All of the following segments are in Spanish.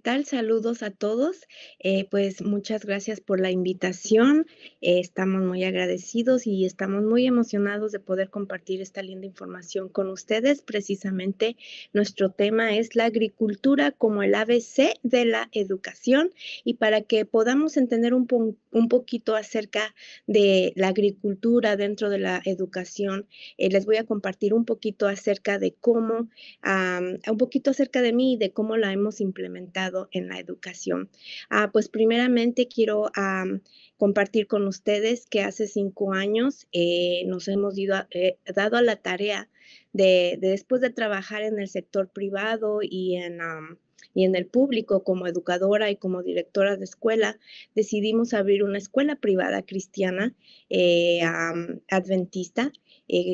tal? Saludos a todos. Pues muchas gracias por la invitación. Estamos muy agradecidos y estamos muy emocionados de poder compartir esta linda información con ustedes. Precisamente nuestro tema es la agricultura como el ABC de la educación y para que podamos entender un poquito acerca de la agricultura dentro de la educación, les voy a compartir un poquito acerca de cómo un poquito acerca de mí y de cómo la hemos implementado en la educación. Pues primeramente quiero compartir con ustedes que hace 5 años nos hemos dado a la tarea de después de trabajar en el sector privado y en el público como educadora y como directora de escuela, decidimos abrir una escuela privada cristiana adventista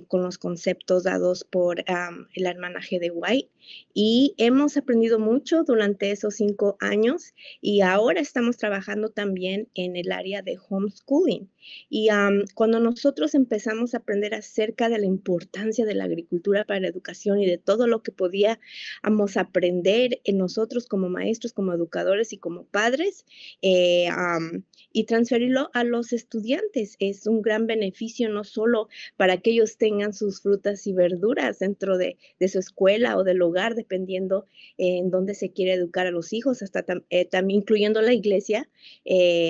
con los conceptos dados por la hermana G. de White. Y hemos aprendido mucho durante esos 5 años y ahora estamos trabajando también en el área de homeschooling. Y cuando nosotros empezamos a aprender acerca de la importancia de la agricultura para la educación y de todo lo que podíamos aprender en nosotros como maestros, como educadores y como padres, y transferirlo a los estudiantes, es un gran beneficio no solo para que ellos tengan sus frutas y verduras dentro de su escuela o del hogar, dependiendo en dónde se quiere educar a los hijos, hasta también incluyendo la iglesia,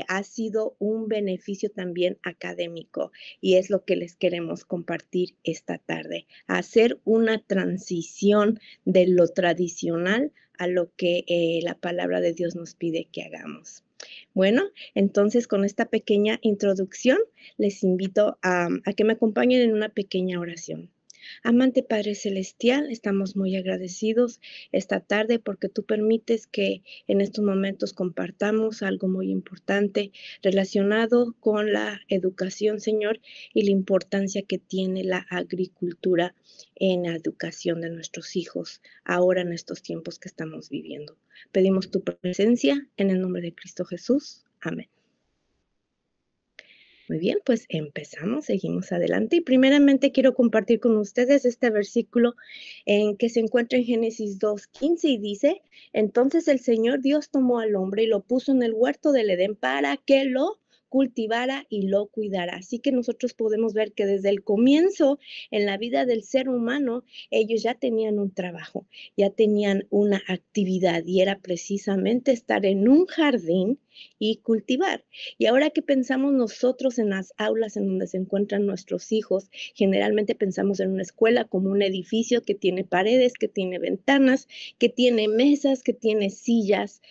ha sido un beneficio también académico y es lo que les queremos compartir esta tarde, hacer una transición de lo tradicional a lo que la palabra de Dios nos pide que hagamos. Bueno, entonces con esta pequeña introducción les invito a que me acompañen en una pequeña oración. Amante Padre Celestial, estamos muy agradecidos esta tarde porque tú permites que en estos momentos compartamos algo muy importante relacionado con la educación, Señor, y la importancia que tiene la agricultura en la educación de nuestros hijos ahora en estos tiempos que estamos viviendo. Pedimos tu presencia en el nombre de Cristo Jesús. Amén. Muy bien, pues empezamos, seguimos adelante y primeramente quiero compartir con ustedes este versículo en que se encuentra en Génesis 2:15 y dice, entonces el Señor Dios tomó al hombre y lo puso en el huerto del Edén para que lo cultivara y lo cuidara. Así que nosotros podemos ver que desde el comienzo en la vida del ser humano, ellos ya tenían un trabajo, ya tenían una actividad y era precisamente estar en un jardín y cultivar. Y ahora que pensamos nosotros en las aulas en donde se encuentran nuestros hijos, generalmente pensamos en una escuela como un edificio que tiene paredes, que tiene ventanas, que tiene mesas, que tiene sillas.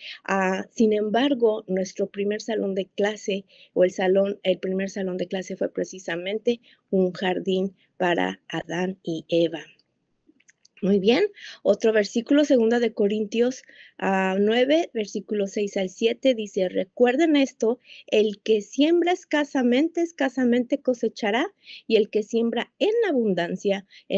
Sin embargo, nuestro primer salón de clase o el primer salón de clase fue precisamente un jardín para Adán y Eva. Muy bien, otro versículo, 2 Corintios 9, versículos 6 al 7, dice, recuerden esto, el que siembra escasamente cosechará, y el que siembra en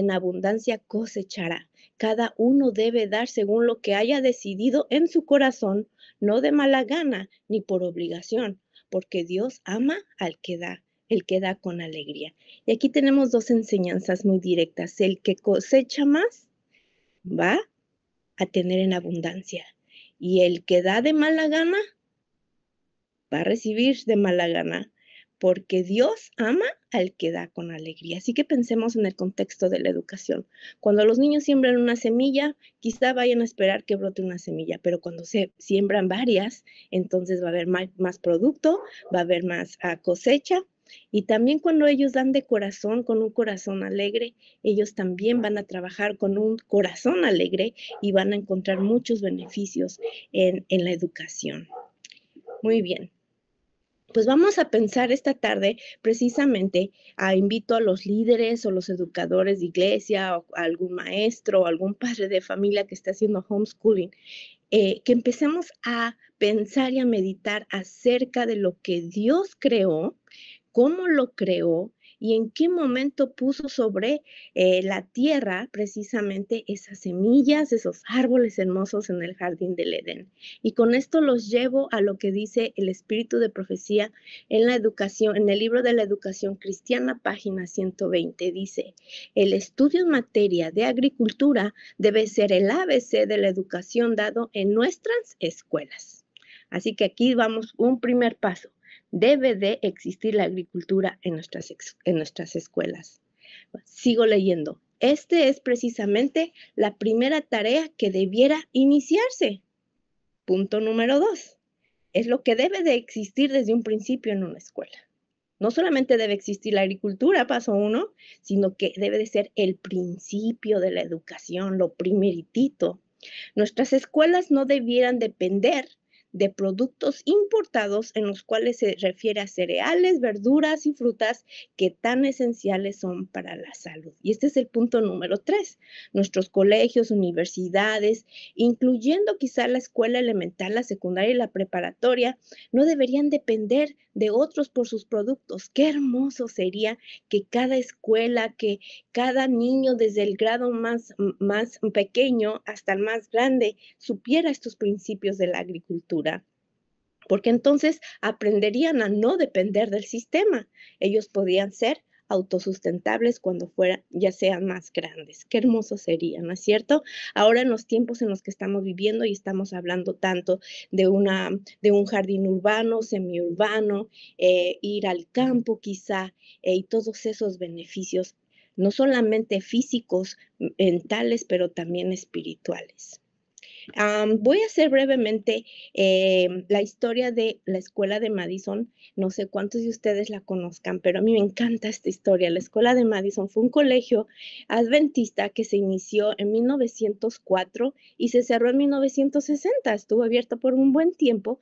abundancia cosechará. Cada uno debe dar según lo que haya decidido en su corazón, no de mala gana ni por obligación, porque Dios ama al que da. El que da con alegría. Y aquí tenemos dos enseñanzas muy directas. El que cosecha más va a tener en abundancia. Y el que da de mala gana, va a recibir de mala gana, porque Dios ama al que da con alegría. Así que pensemos en el contexto de la educación. Cuando los niños siembran una semilla, quizá vayan a esperar que brote una semilla, pero cuando se siembran varias, entonces va a haber más producto, va a haber más cosecha. Y también cuando ellos dan de corazón, con un corazón alegre, ellos también van a trabajar con un corazón alegre y van a encontrar muchos beneficios en la educación. Muy bien. Pues vamos a pensar esta tarde precisamente, invito a los líderes o los educadores de iglesia o a algún maestro o algún padre de familia que esté haciendo homeschooling, que empecemos a pensar y a meditar acerca de lo que Dios creó, cómo lo creó y en qué momento puso sobre la tierra precisamente esas semillas, esos árboles hermosos en el jardín del Edén. Y con esto los llevo a lo que dice el espíritu de profecía en la educación, en el libro de la educación cristiana, página 120, dice: el estudio en materia de agricultura debe ser el ABC de la educación dado en nuestras escuelas. Así que aquí vamos un primer paso. Debe de existir la agricultura en nuestras escuelas. Sigo leyendo. Este es precisamente la primera tarea que debiera iniciarse. Punto número 2. Es lo que debe de existir desde un principio en una escuela. No solamente debe existir la agricultura, paso 1, sino que debe de ser el principio de la educación, lo primeritito. Nuestras escuelas no debieran depender de productos importados en los cuales se refiere a cereales, verduras y frutas que tan esenciales son para la salud. Y este es el punto número 3. Nuestros colegios, universidades, incluyendo quizá la escuela elemental, la secundaria y la preparatoria, no deberían depender de otros por sus productos. Qué hermoso sería que cada escuela, que cada niño desde el grado más pequeño hasta el más grande supiera estos principios de la agricultura, porque entonces aprenderían a no depender del sistema. Ellos podían ser autosustentables cuando ya sean más grandes. Qué hermoso sería, ¿no es cierto? Ahora en los tiempos en los que estamos viviendo y estamos hablando tanto de un jardín urbano, semiurbano, ir al campo quizá, y todos esos beneficios, no solamente físicos, mentales, pero también espirituales. Voy a hacer brevemente la historia de la escuela de Madison. No sé cuántos de ustedes la conozcan, pero a mí me encanta esta historia. La escuela de Madison fue un colegio adventista que se inició en 1904 y se cerró en 1960. Estuvo abierta por un buen tiempo.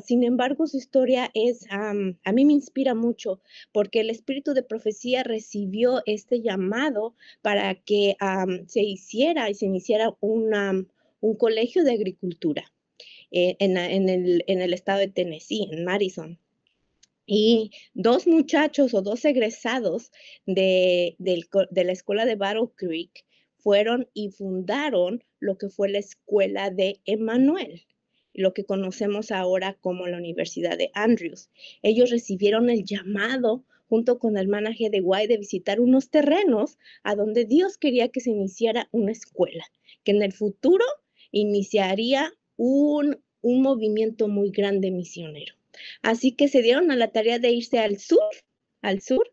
Sin embargo, su historia a mí me inspira mucho porque el espíritu de profecía recibió este llamado para que se hiciera y se iniciara un colegio de agricultura en el estado de Tennessee, en Madison. Y dos muchachos o dos egresados de la escuela de Battle Creek fueron y fundaron lo que fue la escuela de Emmanuel, lo que conocemos ahora como la Universidad de Andrews. Ellos recibieron el llamado junto con la hermana G. de White de visitar unos terrenos a donde Dios quería que se iniciara una escuela, que en el futuro iniciaría un movimiento muy grande misionero. Así que se dieron a la tarea de irse al sur,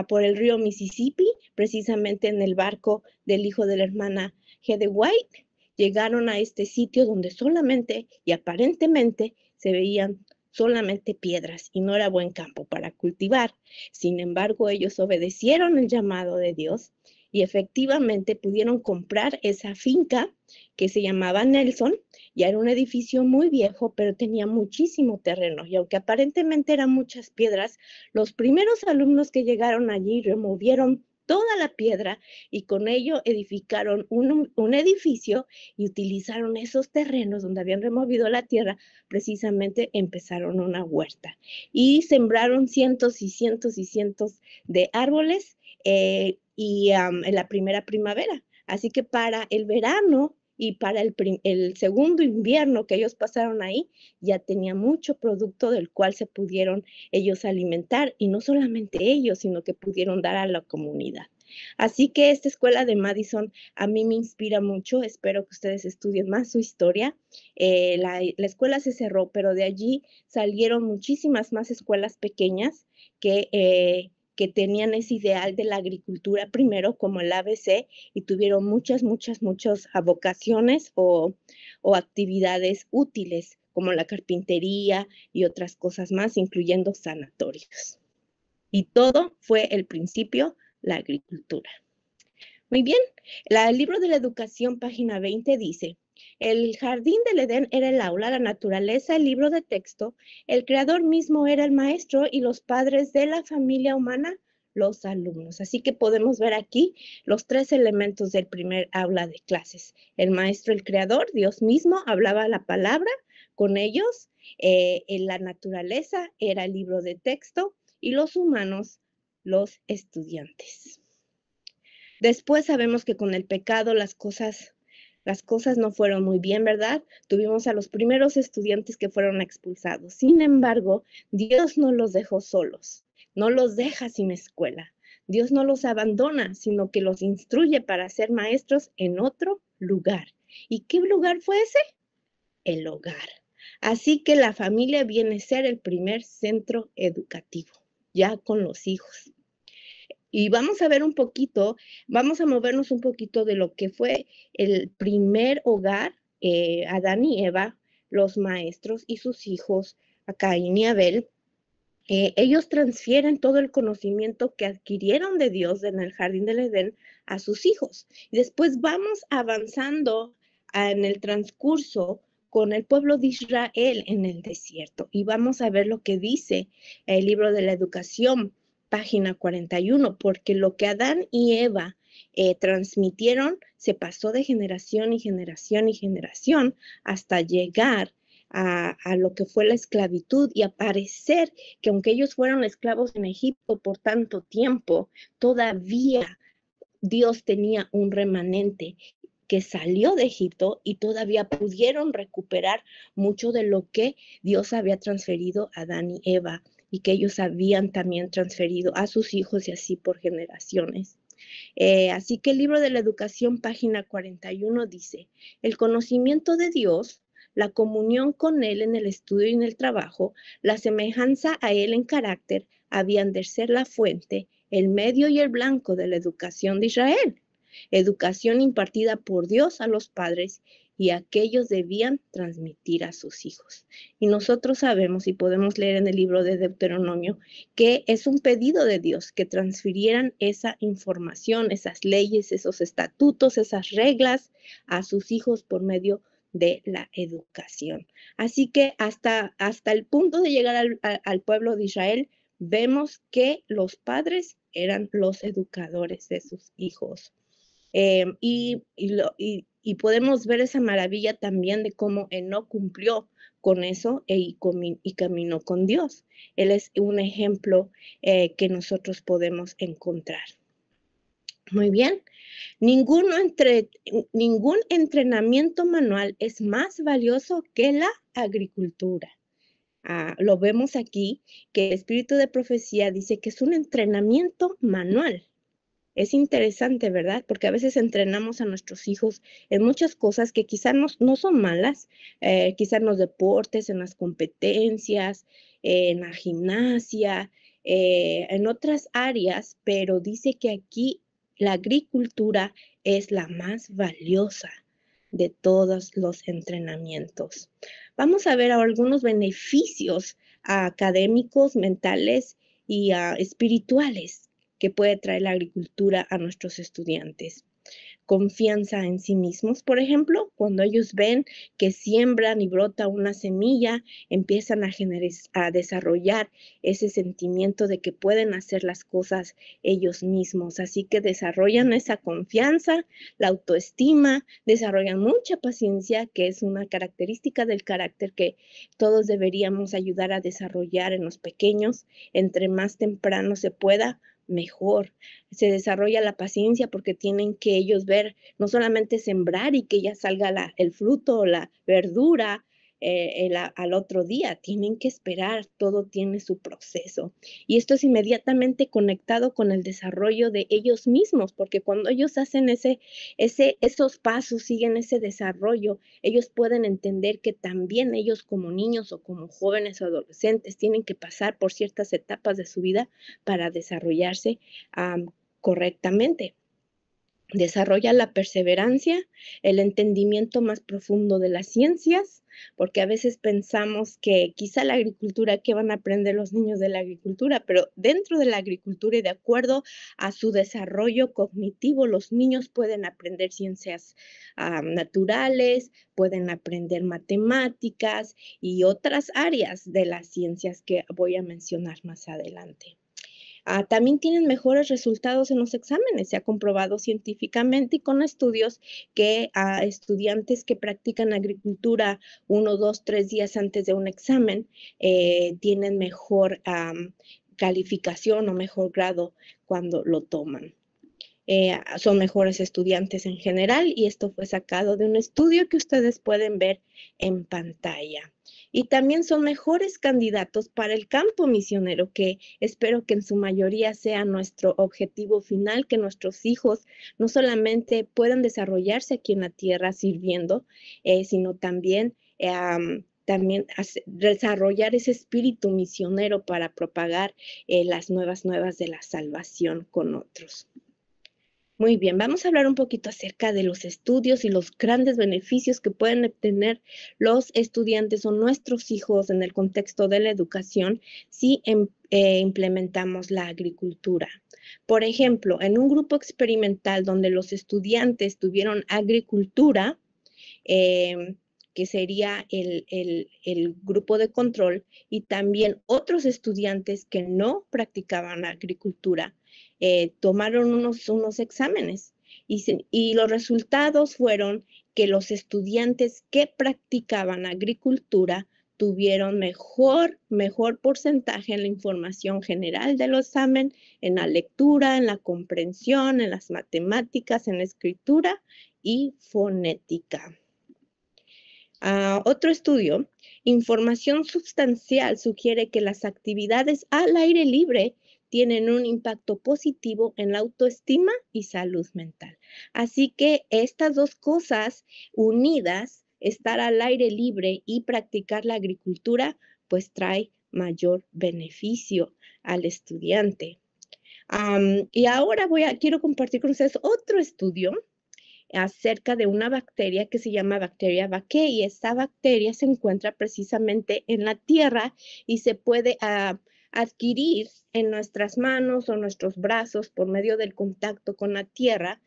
por el río Mississippi, precisamente en el barco del hijo de la hermana G. de White. Llegaron a este sitio donde solamente y aparentemente se veían solamente piedras y no era buen campo para cultivar. Sin embargo, ellos obedecieron el llamado de Dios y efectivamente pudieron comprar esa finca que se llamaba Nelson. Ya era un edificio muy viejo, pero tenía muchísimo terreno. Y aunque aparentemente eran muchas piedras, los primeros alumnos que llegaron allí removieron toda la piedra y con ello edificaron un edificio y utilizaron esos terrenos donde habían removido la tierra, precisamente empezaron una huerta y sembraron cientos y cientos y cientos de árboles en la primera primavera. Así que para el verano y para el segundo invierno que ellos pasaron ahí, ya tenía mucho producto del cual se pudieron ellos alimentar, y no solamente ellos, sino que pudieron dar a la comunidad. Así que esta escuela de Madison a mí me inspira mucho. Espero que ustedes estudien más su historia. La escuela se cerró, pero de allí salieron muchísimas más escuelas pequeñas que tenían ese ideal de la agricultura primero como el ABC y tuvieron muchas vocaciones o actividades útiles como la carpintería y otras cosas más, incluyendo sanatorios. Y todo fue el principio, la agricultura. Muy bien, el libro de la educación, página 20, dice: el jardín del Edén era el aula, la naturaleza, el libro de texto, el creador mismo era el maestro y los padres de la familia humana, los alumnos. Así que podemos ver aquí los tres elementos del primer aula de clases. El maestro, el creador, Dios mismo, hablaba la palabra con ellos, en la naturaleza era el libro de texto y los humanos los estudiantes. Después sabemos que con el pecado las cosas no fueron muy bien, ¿verdad? Tuvimos a los primeros estudiantes que fueron expulsados. Sin embargo, Dios no los dejó solos, no los deja sin escuela. Dios no los abandona, sino que los instruye para ser maestros en otro lugar. ¿Y qué lugar fue ese? El hogar. Así que la familia viene a ser el primer centro educativo, ya con los hijos. Y vamos a ver un poquito, vamos a movernos un poquito de lo que fue el primer hogar, Adán y Eva, los maestros y sus hijos, a Caín y Abel. Ellos transfieren todo el conocimiento que adquirieron de Dios en el jardín del Edén a sus hijos. Y después vamos avanzando en el transcurso con el pueblo de Israel en el desierto. Y vamos a ver lo que dice el libro de la educación, página 41, porque lo que Adán y Eva transmitieron se pasó de generación y generación y generación hasta llegar a lo que fue la esclavitud y a parecer que aunque ellos fueron esclavos en Egipto por tanto tiempo, todavía Dios tenía un remanente que salió de Egipto y todavía pudieron recuperar mucho de lo que Dios había transferido a Adán y Eva y que ellos habían también transferido a sus hijos y así por generaciones. Así que el libro de la educación, página 41, dice, el conocimiento de Dios, la comunión con Él en el estudio y en el trabajo, la semejanza a Él en carácter, habían de ser la fuente, el medio y el blanco de la educación de Israel. Educación impartida por Dios a los padres y aquellos debían transmitir a sus hijos. Y nosotros sabemos y podemos leer en el libro de Deuteronomio que es un pedido de Dios que transfirieran esa información, esas leyes, esos estatutos, esas reglas a sus hijos por medio de la educación. Así que hasta el punto de llegar al pueblo de Israel, vemos que los padres eran los educadores de sus hijos. Y podemos ver esa maravilla también de cómo Enoc cumplió con eso y caminó con Dios. Él es un ejemplo que nosotros podemos encontrar. Muy bien. Ningún entrenamiento manual es más valioso que la agricultura. Lo vemos aquí, que el espíritu de profecía dice que es un entrenamiento manual. Es interesante, ¿verdad? Porque a veces entrenamos a nuestros hijos en muchas cosas que quizás no son malas, quizás en los deportes, en las competencias, en la gimnasia, en otras áreas, pero dice que aquí la agricultura es la más valiosa de todos los entrenamientos. Vamos a ver ahora algunos beneficios académicos, mentales y espirituales que puede traer la agricultura a nuestros estudiantes. Confianza en sí mismos, por ejemplo, cuando ellos ven que siembran y brota una semilla, empiezan a desarrollar ese sentimiento de que pueden hacer las cosas ellos mismos. Así que desarrollan esa confianza, la autoestima, desarrollan mucha paciencia, que es una característica del carácter que todos deberíamos ayudar a desarrollar en los pequeños. Entre más temprano se pueda, mejor. Se desarrolla la paciencia porque tienen que ellos ver, no solamente sembrar y que ya salga el fruto o la verdura al otro día, tienen que esperar, todo tiene su proceso. Y esto es inmediatamente conectado con el desarrollo de ellos mismos, porque cuando ellos hacen esos pasos, siguen ese desarrollo, ellos pueden entender que también ellos como niños o como jóvenes o adolescentes tienen que pasar por ciertas etapas de su vida para desarrollarse correctamente. Desarrolla la perseverancia, el entendimiento más profundo de las ciencias, porque a veces pensamos que quizá la agricultura, ¿qué van a aprender los niños de la agricultura? Pero dentro de la agricultura y de acuerdo a su desarrollo cognitivo, los niños pueden aprender ciencias naturales, pueden aprender matemáticas y otras áreas de las ciencias que voy a mencionar más adelante. También tienen mejores resultados en los exámenes. Se ha comprobado científicamente y con estudios que estudiantes que practican agricultura 1, 2, 3 días antes de un examen tienen calificación o mejor grado cuando lo toman. Son mejores estudiantes en general y esto fue sacado de un estudio que ustedes pueden ver en pantalla. Y también son mejores candidatos para el campo misionero, que espero que en su mayoría sea nuestro objetivo final, que nuestros hijos no solamente puedan desarrollarse aquí en la tierra sirviendo, sino también desarrollar ese espíritu misionero para propagar las nuevas de la salvación con otros. Muy bien, vamos a hablar un poquito acerca de los estudios y los grandes beneficios que pueden obtener los estudiantes o nuestros hijos en el contexto de la educación si implementamos la agricultura. Por ejemplo, en un grupo experimental donde los estudiantes tuvieron agricultura, que sería el grupo de control, y también otros estudiantes que no practicaban agricultura, tomaron unos exámenes y los resultados fueron que los estudiantes que practicaban agricultura tuvieron mejor porcentaje en la información general del examen, en la lectura, en la comprensión, en las matemáticas, en la escritura y fonética. Otro estudio, información sustancial sugiere que las actividades al aire libre tienen un impacto positivo en la autoestima y salud mental. Así que estas dos cosas unidas, estar al aire libre y practicar la agricultura, pues trae mayor beneficio al estudiante. Y ahora quiero compartir con ustedes otro estudio acerca de una bacteria que se llama bacteria Vaccae, y esta bacteria se encuentra precisamente en la tierra y se puede adquirir en nuestras manos o nuestros brazos por medio del contacto con la tierra,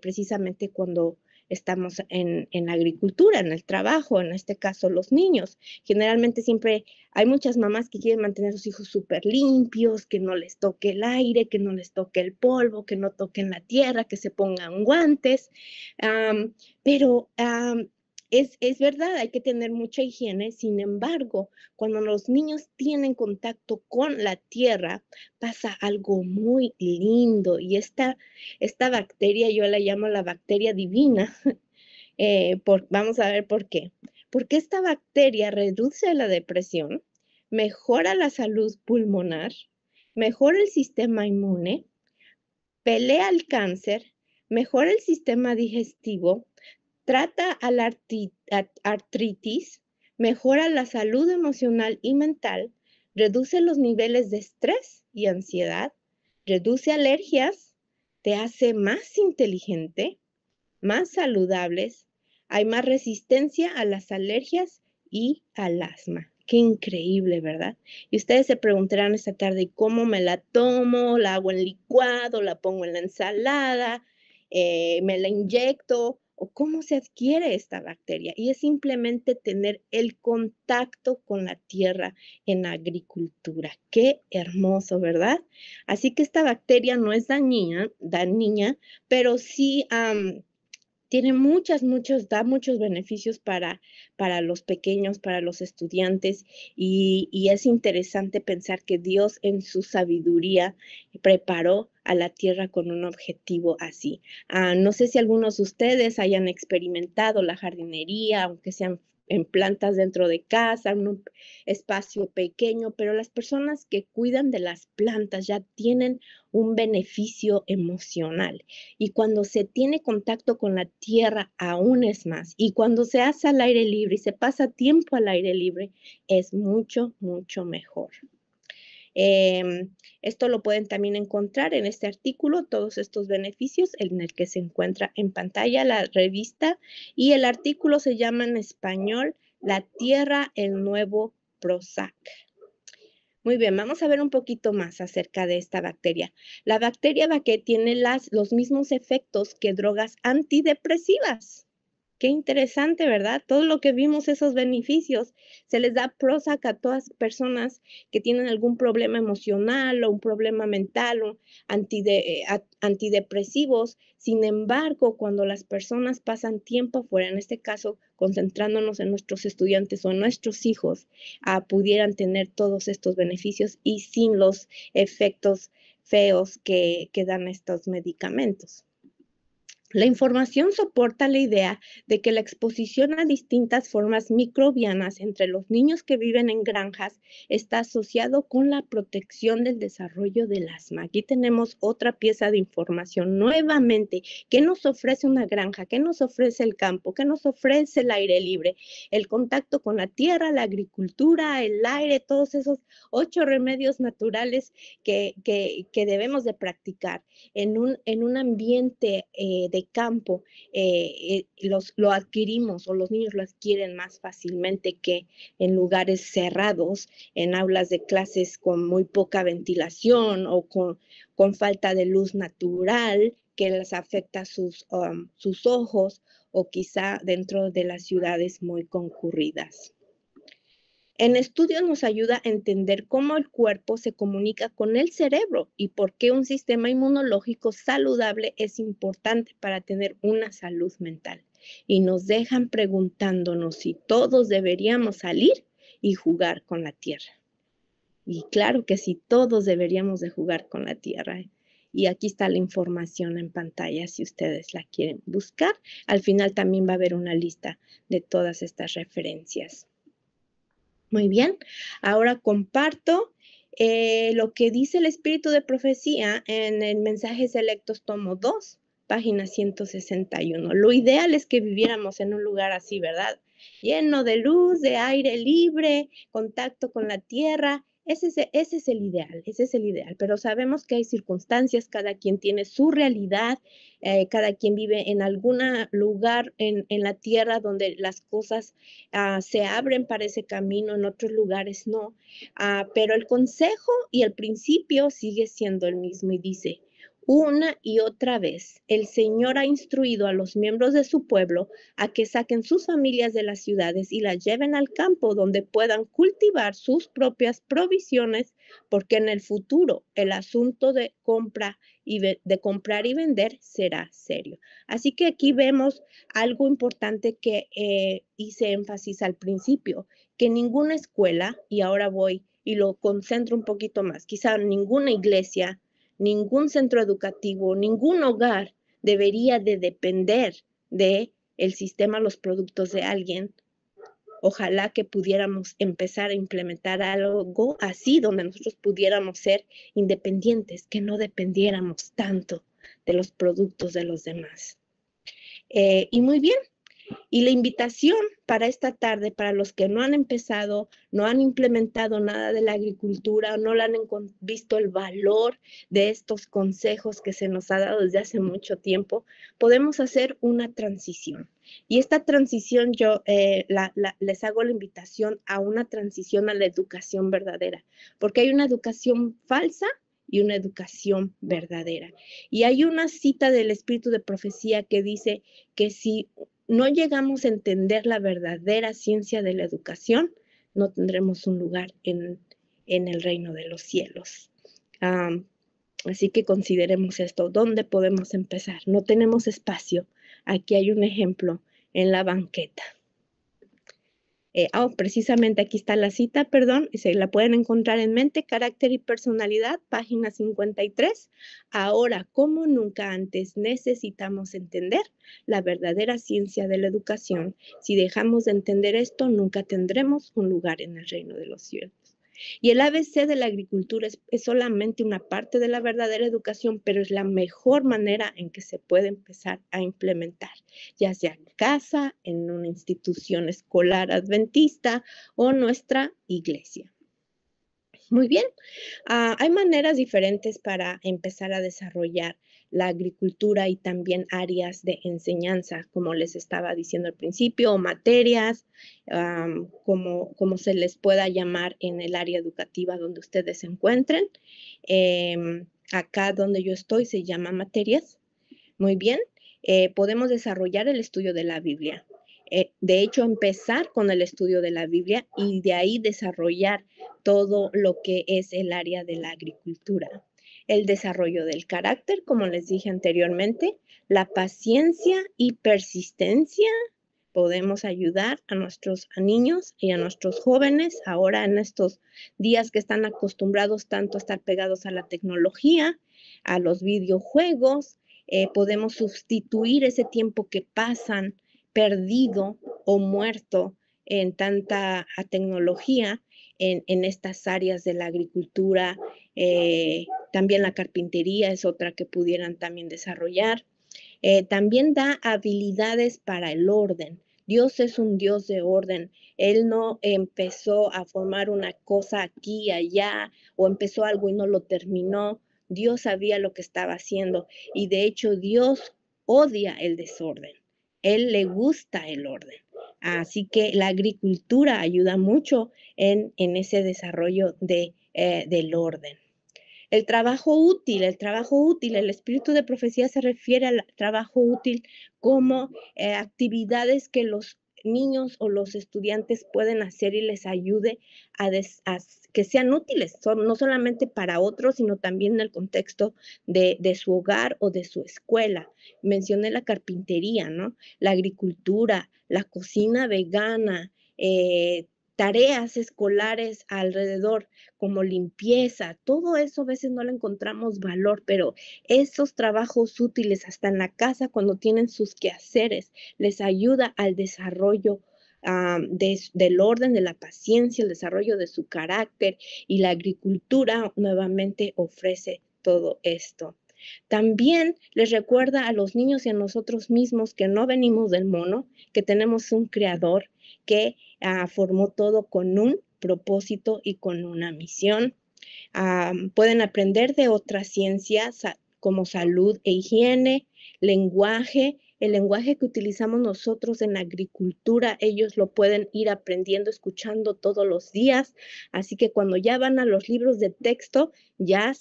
precisamente cuando estamos en la agricultura, en el trabajo, en este caso los niños. Generalmente siempre hay muchas mamás que quieren mantener a sus hijos súper limpios, que no les toque el aire, que no les toque el polvo, que no toquen la tierra, que se pongan guantes. Pero es verdad, hay que tener mucha higiene. Sin embargo, cuando los niños tienen contacto con la tierra, pasa algo muy lindo. Y esta bacteria, yo la llamo la bacteria divina. Vamos a ver por qué. Porque esta bacteria reduce la depresión, mejora la salud pulmonar, mejora el sistema inmune, pelea el cáncer, mejora el sistema digestivo, trata a la artritis, mejora la salud emocional y mental, reduce los niveles de estrés y ansiedad, reduce alergias, te hace más inteligente, más saludables, hay más resistencia a las alergias y al asma. Qué increíble, ¿verdad? Y ustedes se preguntarán esta tarde, ¿cómo me la tomo? ¿La hago en licuado? ¿La pongo en la ensalada? ¿Me la inyecto? ¿O cómo se adquiere esta bacteria? Y es simplemente tener el contacto con la tierra en la agricultura. Qué hermoso, ¿verdad? Así que esta bacteria no es dañina, pero sí tiene da muchos beneficios para los pequeños, para los estudiantes, y es interesante pensar que Dios en su sabiduría preparó a la tierra con un objetivo así. No sé si algunos de ustedes hayan experimentado la jardinería, aunque sean en plantas dentro de casa, en un espacio pequeño, pero las personas que cuidan de las plantas ya tienen un beneficio emocional. Y cuando se tiene contacto con la tierra, aún es más. Y cuando se hace al aire libre y se pasa tiempo al aire libre, es mucho, mucho mejor. Esto lo pueden también encontrar en este artículo, todos estos beneficios en el que se encuentra en pantalla la revista, y el artículo se llama en español La Tierra, el nuevo Prozac. Muy bien, vamos a ver un poquito más acerca de esta bacteria. La bacteria Vaccae tiene los mismos efectos que drogas antidepresivas. Qué interesante, ¿verdad? Todo lo que vimos, esos beneficios, se les da Prozac a todas personas que tienen algún problema emocional o un problema mental o antidepresivos. Sin embargo, cuando las personas pasan tiempo afuera, en este caso, concentrándonos en nuestros estudiantes o en nuestros hijos, pudieran tener todos estos beneficios y sin los efectos feos que dan estos medicamentos. La información soporta la idea de que la exposición a distintas formas microbianas entre los niños que viven en granjas está asociado con la protección del desarrollo del asma. Aquí tenemos otra pieza de información nuevamente. ¿Qué nos ofrece una granja? ¿Qué nos ofrece el campo? ¿Qué nos ofrece el aire libre? El contacto con la tierra, la agricultura, el aire, todos esos 8 remedios naturales que debemos de practicar en un ambiente de campo, lo adquirimos o los niños lo adquieren más fácilmente que en lugares cerrados, en aulas de clases con muy poca ventilación o con falta de luz natural que les afecta sus ojos o quizá dentro de las ciudades muy concurridas. En estudios nos ayuda a entender cómo el cuerpo se comunica con el cerebro y por qué un sistema inmunológico saludable es importante para tener una salud mental. Y nos dejan preguntándonos si todos deberíamos salir y jugar con la tierra. Y claro que sí, todos deberíamos de jugar con la tierra. Y aquí está la información en pantalla si ustedes la quieren buscar. Al final también va a haber una lista de todas estas referencias. Muy bien, ahora comparto lo que dice el Espíritu de Profecía en el Mensajes Selectos tomo 2, página 161. Lo ideal es que viviéramos en un lugar así, ¿verdad? Lleno de luz, de aire libre, contacto con la tierra. Ese es el ideal, pero sabemos que hay circunstancias, cada quien tiene su realidad, cada quien vive en algún lugar en la tierra donde las cosas se abren para ese camino, en otros lugares no. Pero el consejo y el principio sigue siendo el mismo y dice, una y otra vez, el Señor ha instruido a los miembros de su pueblo a que saquen sus familias de las ciudades y las lleven al campo donde puedan cultivar sus propias provisiones, porque en el futuro el asunto de comprar y vender será serio. Así que aquí vemos algo importante que hice énfasis al principio, que ninguna escuela, y ahora voy y lo concentro un poquito más, quizá ninguna iglesia, ningún centro educativo, ningún hogar debería de depender de el sistema, los productos de alguien. Ojalá que pudiéramos empezar a implementar algo así, donde nosotros pudiéramos ser independientes, que no dependiéramos tanto de los productos de los demás. Y muy bien, y la invitación para esta tarde, para los que no han empezado, no han implementado nada de la agricultura, no le han visto el valor de estos consejos que se nos ha dado desde hace mucho tiempo, podemos hacer una transición. Y esta transición yo les hago la invitación a una transición a la educación verdadera, porque hay una educación falsa y una educación verdadera. Y hay una cita del Espíritu de Profecía que dice que si no llegamos a entender la verdadera ciencia de la educación, no tendremos un lugar en el reino de los cielos. Así que consideremos esto. ¿Dónde podemos empezar? No tenemos espacio. Aquí hay un ejemplo en la banqueta. Precisamente aquí está la cita, perdón, se la pueden encontrar en Mente, Carácter y Personalidad, página 53. Ahora, como nunca antes, necesitamos entender la verdadera ciencia de la educación. Si dejamos de entender esto, nunca tendremos un lugar en el reino de los cielos. Y el ABC de la agricultura es solamente una parte de la verdadera educación, pero es la mejor manera en que se puede empezar a implementar, ya sea en casa, en una institución escolar adventista o nuestra iglesia. Muy bien, hay maneras diferentes para empezar a desarrollar la agricultura y también áreas de enseñanza, como les estaba diciendo al principio, o materias, como se les pueda llamar en el área educativa donde ustedes se encuentren. Acá donde yo estoy se llama materias. Muy bien, podemos desarrollar el estudio de la Biblia. de hecho, empezar con el estudio de la Biblia y de ahí desarrollar todo lo que es el área de la agricultura. El desarrollo del carácter, como les dije anteriormente, la paciencia y persistencia. Podemos ayudar a nuestros niños y a nuestros jóvenes ahora en estos días que están acostumbrados tanto a estar pegados a la tecnología, a los videojuegos. Podemos sustituir ese tiempo que pasan perdido o muerto en tanta tecnología en estas áreas de la agricultura. También la carpintería es otra que pudieran también desarrollar. También da habilidades para el orden. Dios es un Dios de orden. Él no empezó a formar una cosa aquí y allá o empezó algo y no lo terminó. Dios sabía lo que estaba haciendo y de hecho Dios odia el desorden. Él le gusta el orden. Así que la agricultura ayuda mucho en ese desarrollo del orden. El trabajo útil, el espíritu de profecía se refiere al trabajo útil como actividades que los niños o los estudiantes pueden hacer y les ayude a que sean útiles, no solamente para otros, sino también en el contexto de su hogar o de su escuela. Mencioné la carpintería, ¿no? La agricultura, la cocina vegana, tareas escolares alrededor como limpieza, todo eso a veces no le encontramos valor, pero esos trabajos útiles hasta en la casa cuando tienen sus quehaceres les ayuda al desarrollo del orden, de la paciencia, el desarrollo de su carácter, y la agricultura nuevamente ofrece todo esto. También les recuerda a los niños y a nosotros mismos que no venimos del mono, que tenemos un creador que formó todo con un propósito y con una misión. Pueden aprender de otras ciencias como salud e higiene, lenguaje. El lenguaje que utilizamos nosotros en agricultura, ellos lo pueden ir aprendiendo, escuchando todos los días. Así que cuando ya van a los libros de texto, ya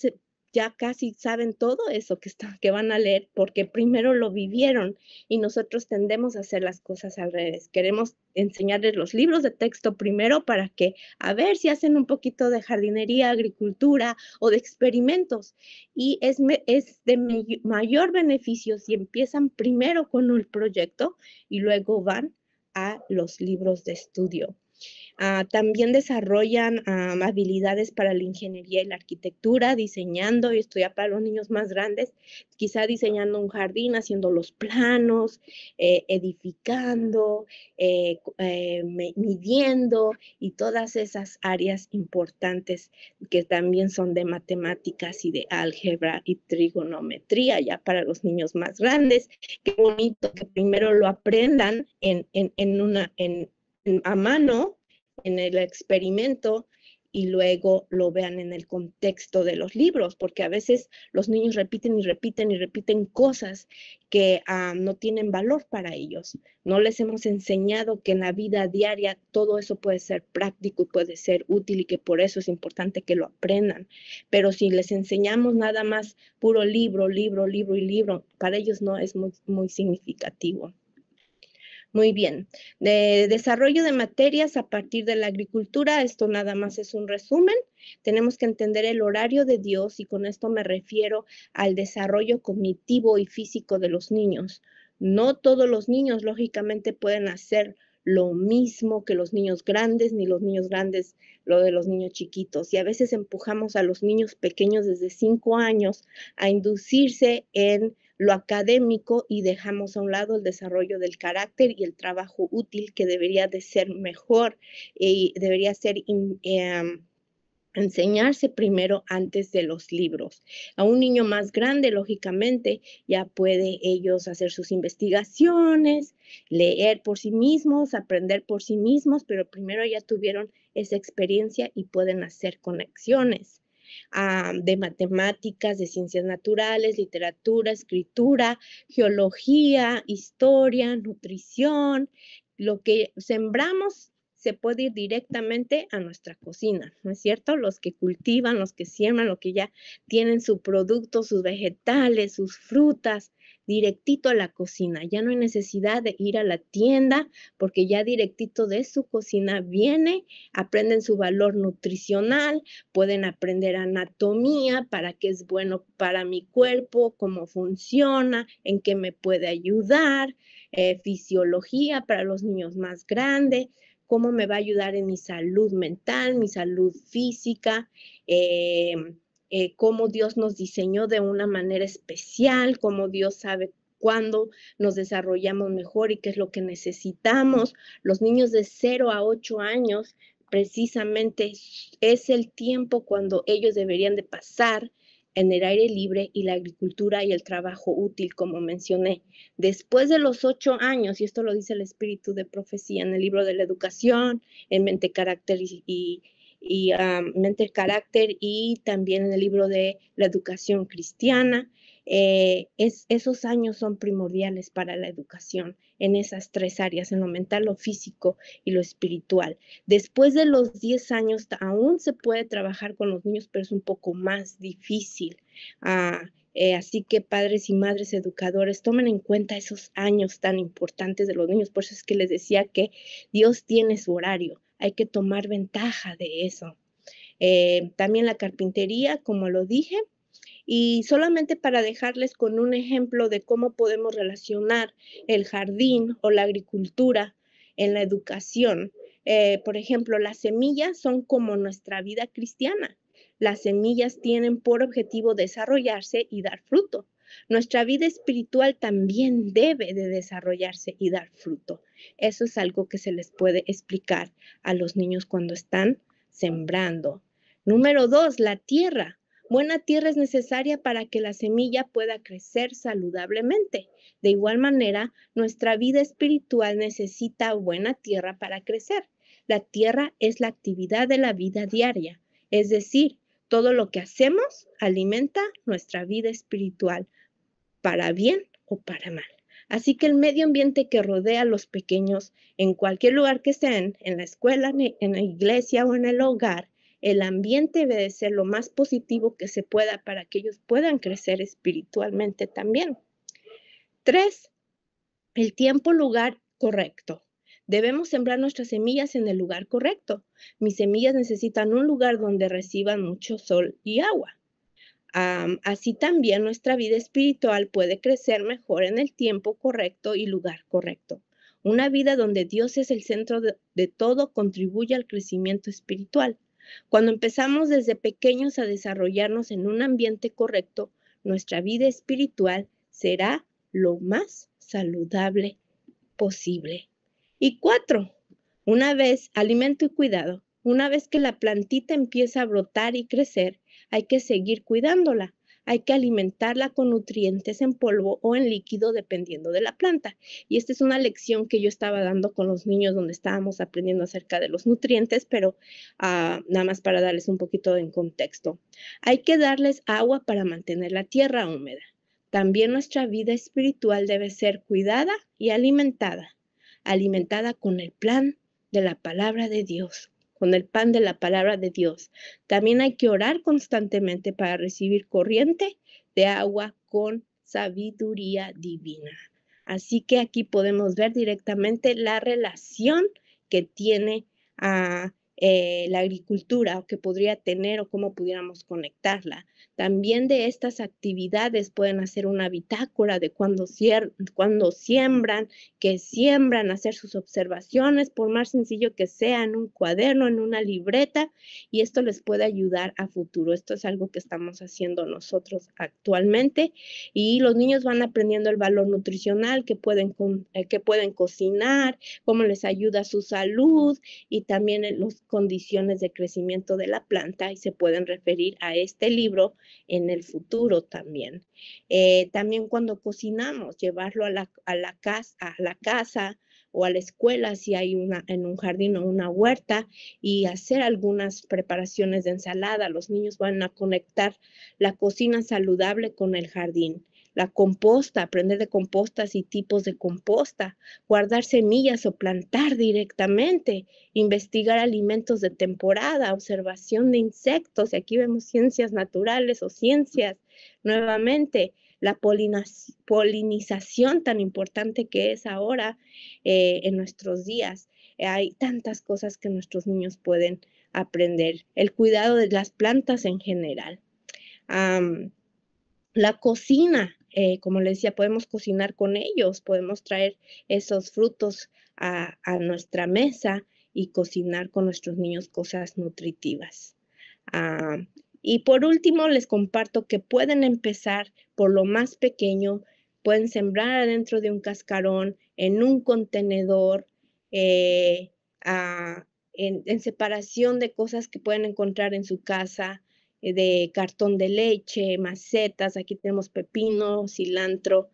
casi saben todo eso que van a leer porque primero lo vivieron, y nosotros tendemos a hacer las cosas al revés. Queremos enseñarles los libros de texto primero para que a ver si hacen un poquito de jardinería, agricultura o de experimentos, y es de mayor beneficio si empiezan primero con el proyecto y luego van a los libros de estudio. También desarrollan habilidades para la ingeniería y la arquitectura, diseñando, y esto ya para los niños más grandes, quizá diseñando un jardín, haciendo los planos, edificando, midiendo, y todas esas áreas importantes que también son de matemáticas y de álgebra y trigonometría, ya para los niños más grandes. Qué bonito que primero lo aprendan a mano, en el experimento, y luego lo vean en el contexto de los libros, porque a veces los niños repiten y repiten y repiten cosas que no tienen valor para ellos. No les hemos enseñado que en la vida diaria todo eso puede ser práctico y puede ser útil, y que por eso es importante que lo aprendan. Pero si les enseñamos nada más puro libro, libro, libro y libro, para ellos no es muy, muy significativo. Muy bien. De desarrollo de materias a partir de la agricultura, esto nada más es un resumen. Tenemos que entender el horario de Dios, y con esto me refiero al desarrollo cognitivo y físico de los niños. No todos los niños, lógicamente, pueden hacer lo mismo que los niños grandes, ni los niños grandes lo de los niños chiquitos. Y a veces empujamos a los niños pequeños desde 5 años a inducirse en lo académico y dejamos a un lado el desarrollo del carácter y el trabajo útil, que debería de ser mejor y debería ser enseñarse primero antes de los libros. A un niño más grande, lógicamente, ya puede ellos hacer sus investigaciones, leer por sí mismos, aprender por sí mismos, pero primero ya tuvieron esa experiencia y pueden hacer conexiones. De matemáticas, de ciencias naturales, literatura, escritura, geología, historia, nutrición. Lo que sembramos se puede ir directamente a nuestra cocina, ¿no es cierto? Los que cultivan, los que siembran, los que ya tienen su producto, sus vegetales, sus frutas, directito a la cocina. Ya no hay necesidad de ir a la tienda porque ya directito de su cocina viene, aprenden su valor nutricional, pueden aprender anatomía, para qué es bueno para mi cuerpo, cómo funciona, en qué me puede ayudar, fisiología para los niños más grandes, cómo me va a ayudar en mi salud mental, mi salud física, cómo Dios nos diseñó de una manera especial, cómo Dios sabe cuándo nos desarrollamos mejor y qué es lo que necesitamos. Los niños de 0 a 8 años precisamente es el tiempo cuando ellos deberían de pasar en el aire libre y la agricultura y el trabajo útil, como mencioné. Después de los 8 años, y esto lo dice el Espíritu de Profecía en el libro de la Educación, en Mente, Carácter Mente, Carácter, y también en el libro de la Educación Cristiana, esos años son primordiales para la educación en esas 3 áreas, en lo mental, lo físico y lo espiritual. Después de los 10 años aún se puede trabajar con los niños, pero es un poco más difícil. Así que padres y madres educadores, tomen en cuenta esos años tan importantes de los niños. Por eso es que les decía que Dios tiene su horario. Hay que tomar ventaja de eso. También la carpintería, como lo dije. Y solamente para dejarles con un ejemplo de cómo podemos relacionar el jardín o la agricultura en la educación. Por ejemplo, las semillas son como nuestra vida cristiana. Las semillas tienen por objetivo desarrollarse y dar fruto. Nuestra vida espiritual también debe de desarrollarse y dar fruto. Eso es algo que se les puede explicar a los niños cuando están sembrando. Número 2, la tierra. Buena tierra es necesaria para que la semilla pueda crecer saludablemente. De igual manera, nuestra vida espiritual necesita buena tierra para crecer. La tierra es la actividad de la vida diaria, es decir, todo lo que hacemos alimenta nuestra vida espiritual, para bien o para mal. Así que el medio ambiente que rodea a los pequeños, en cualquier lugar que estén, en la escuela, en la iglesia o en el hogar, el ambiente debe de ser lo más positivo que se pueda para que ellos puedan crecer espiritualmente también. 3, el tiempo, lugar correcto. Debemos sembrar nuestras semillas en el lugar correcto. Mis semillas necesitan un lugar donde reciban mucho sol y agua. Así también nuestra vida espiritual puede crecer mejor en el tiempo correcto y lugar correcto. Una vida donde Dios es el centro de todo contribuye al crecimiento espiritual. Cuando empezamos desde pequeños a desarrollarnos en un ambiente correcto, nuestra vida espiritual será lo más saludable posible. Y 4, una vez, alimento y cuidado. Una vez que la plantita empieza a brotar y crecer, hay que seguir cuidándola. Hay que alimentarla con nutrientes en polvo o en líquido dependiendo de la planta. Y esta es una lección que yo estaba dando con los niños donde estábamos aprendiendo acerca de los nutrientes, pero nada más para darles un poquito en contexto. Hay que darles agua para mantener la tierra húmeda. También nuestra vida espiritual debe ser cuidada y alimentada con el plan de la palabra de Dios, con el pan de la palabra de Dios. También hay que orar constantemente para recibir corriente de agua con sabiduría divina. Así que aquí podemos ver directamente la relación que tiene la agricultura, o que podría tener, o cómo pudiéramos conectarla. También de estas actividades pueden hacer una bitácora de cuando siembran, que siembran, hacer sus observaciones, por más sencillo que sea, en un cuaderno, en una libreta, y esto les puede ayudar a futuro. Esto es algo que estamos haciendo nosotros actualmente, y los niños van aprendiendo el valor nutricional que pueden cocinar, cómo les ayuda a su salud, y también en las condiciones de crecimiento de la planta, y se pueden referir a este libro en el futuro también. También cuando cocinamos, llevarlo a la casa o a la escuela si hay en un jardín o una huerta, y hacer algunas preparaciones de ensalada. Los niños van a conectar la cocina saludable con el jardín. La composta, aprender de compostas y tipos de composta, guardar semillas o plantar directamente, investigar alimentos de temporada, observación de insectos, y aquí vemos ciencias naturales o ciencias nuevamente, la polinización tan importante que es ahora en nuestros días. Hay tantas cosas que nuestros niños pueden aprender. El cuidado de las plantas en general. La cocina, como les decía, podemos cocinar con ellos, podemos traer esos frutos a nuestra mesa y cocinar con nuestros niños cosas nutritivas. Y por último, les comparto que pueden empezar por lo más pequeño, pueden sembrar adentro de un cascarón, en un contenedor, en separación de cosas que pueden encontrar en su casa, de cartón de leche, macetas, aquí tenemos pepino, cilantro,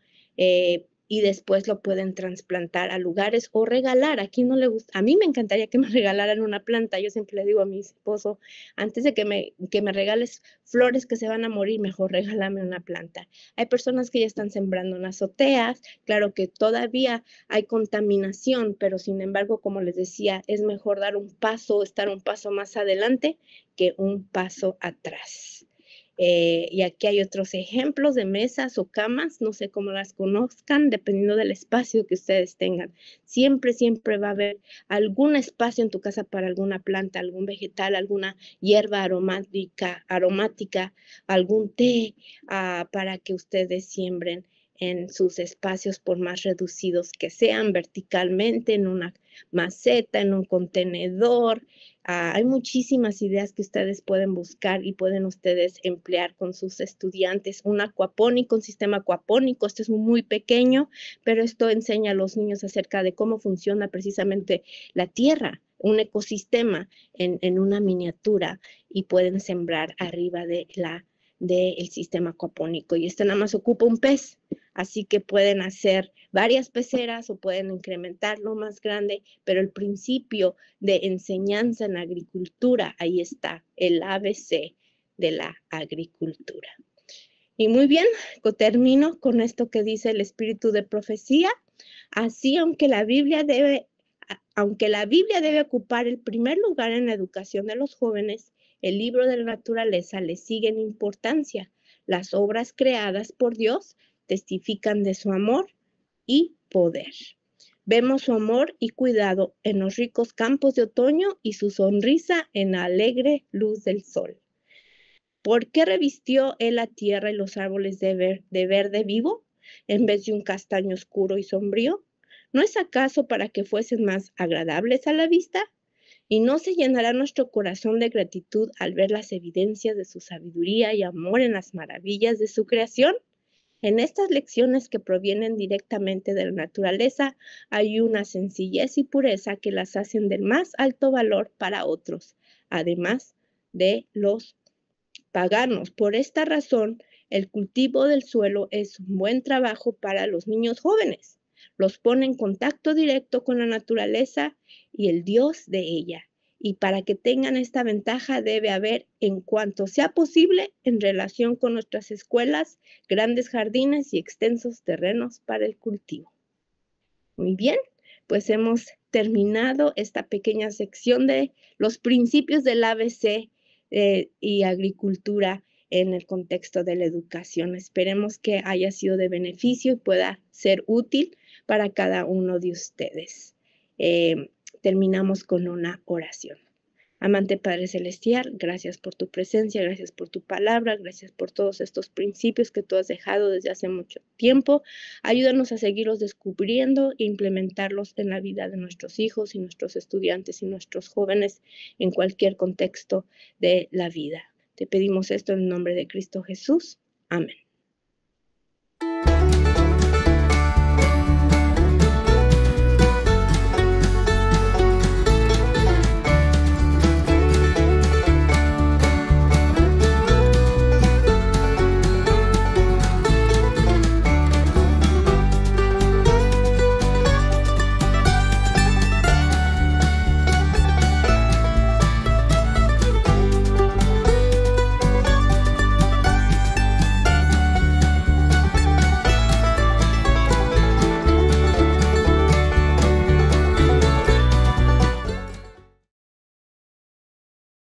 y después lo pueden trasplantar a lugares o regalar. Aquí no le gusta, a mí me encantaría que me regalaran una planta. Yo siempre le digo a mi esposo, antes de que me regales flores que se van a morir, mejor regálame una planta. Hay personas que ya están sembrando en azoteas, claro que todavía hay contaminación, pero sin embargo, como les decía, es mejor dar un paso, estar un paso más adelante que un paso atrás. Y aquí hay otros ejemplos de mesas o camas, no sé cómo las conozcan, dependiendo del espacio que ustedes tengan. Siempre, siempre va a haber algún espacio en tu casa para alguna planta, algún vegetal, alguna hierba aromática, algún té, para que ustedes siembren en sus espacios, por más reducidos que sean, verticalmente, en una maceta, en un contenedor. Hay muchísimas ideas que ustedes pueden buscar y pueden ustedes emplear con sus estudiantes. Un sistema acuapónico, esto es muy pequeño, pero esto enseña a los niños acerca de cómo funciona precisamente la tierra, un ecosistema en una miniatura, y pueden sembrar arriba del sistema acuapónico. Y nada más ocupa un pez, así que pueden hacer varias peceras o pueden incrementarlo más grande, pero el principio de enseñanza en agricultura, ahí está, el ABC de la agricultura. Y muy bien, termino con esto que dice el espíritu de profecía. Así, aunque la Biblia debe ocupar el primer lugar en la educación de los jóvenes, el libro de la naturaleza le sigue en importancia. Las obras creadas por Dios testifican de su amor y poder. Vemos su amor y cuidado en los ricos campos de otoño y su sonrisa en la alegre luz del sol. ¿Por qué revistió él la tierra y los árboles de verde vivo en vez de un castaño oscuro y sombrío? ¿No es acaso para que fuesen más agradables a la vista? ¿Y no se llenará nuestro corazón de gratitud al ver las evidencias de su sabiduría y amor en las maravillas de su creación? En estas lecciones que provienen directamente de la naturaleza, hay una sencillez y pureza que las hacen del más alto valor para otros, además de los paganos. Por esta razón, el cultivo del suelo es un buen trabajo para los niños jóvenes. Los pone en contacto directo con la naturaleza y el Dios de ella. Y para que tengan esta ventaja debe haber, en cuanto sea posible, en relación con nuestras escuelas, grandes jardines y extensos terrenos para el cultivo. Muy bien, pues hemos terminado esta pequeña sección de los principios del ABC y agricultura en el contexto de la educación. Esperemos que haya sido de beneficio y pueda ser útil para cada uno de ustedes. Terminamos con una oración. Amante Padre Celestial, gracias por tu presencia, gracias por tu palabra, gracias por todos estos principios que tú has dejado desde hace mucho tiempo. Ayúdanos a seguirlos descubriendo e implementarlos en la vida de nuestros hijos y nuestros estudiantes y nuestros jóvenes en cualquier contexto de la vida. Te pedimos esto en el nombre de Cristo Jesús. Amén.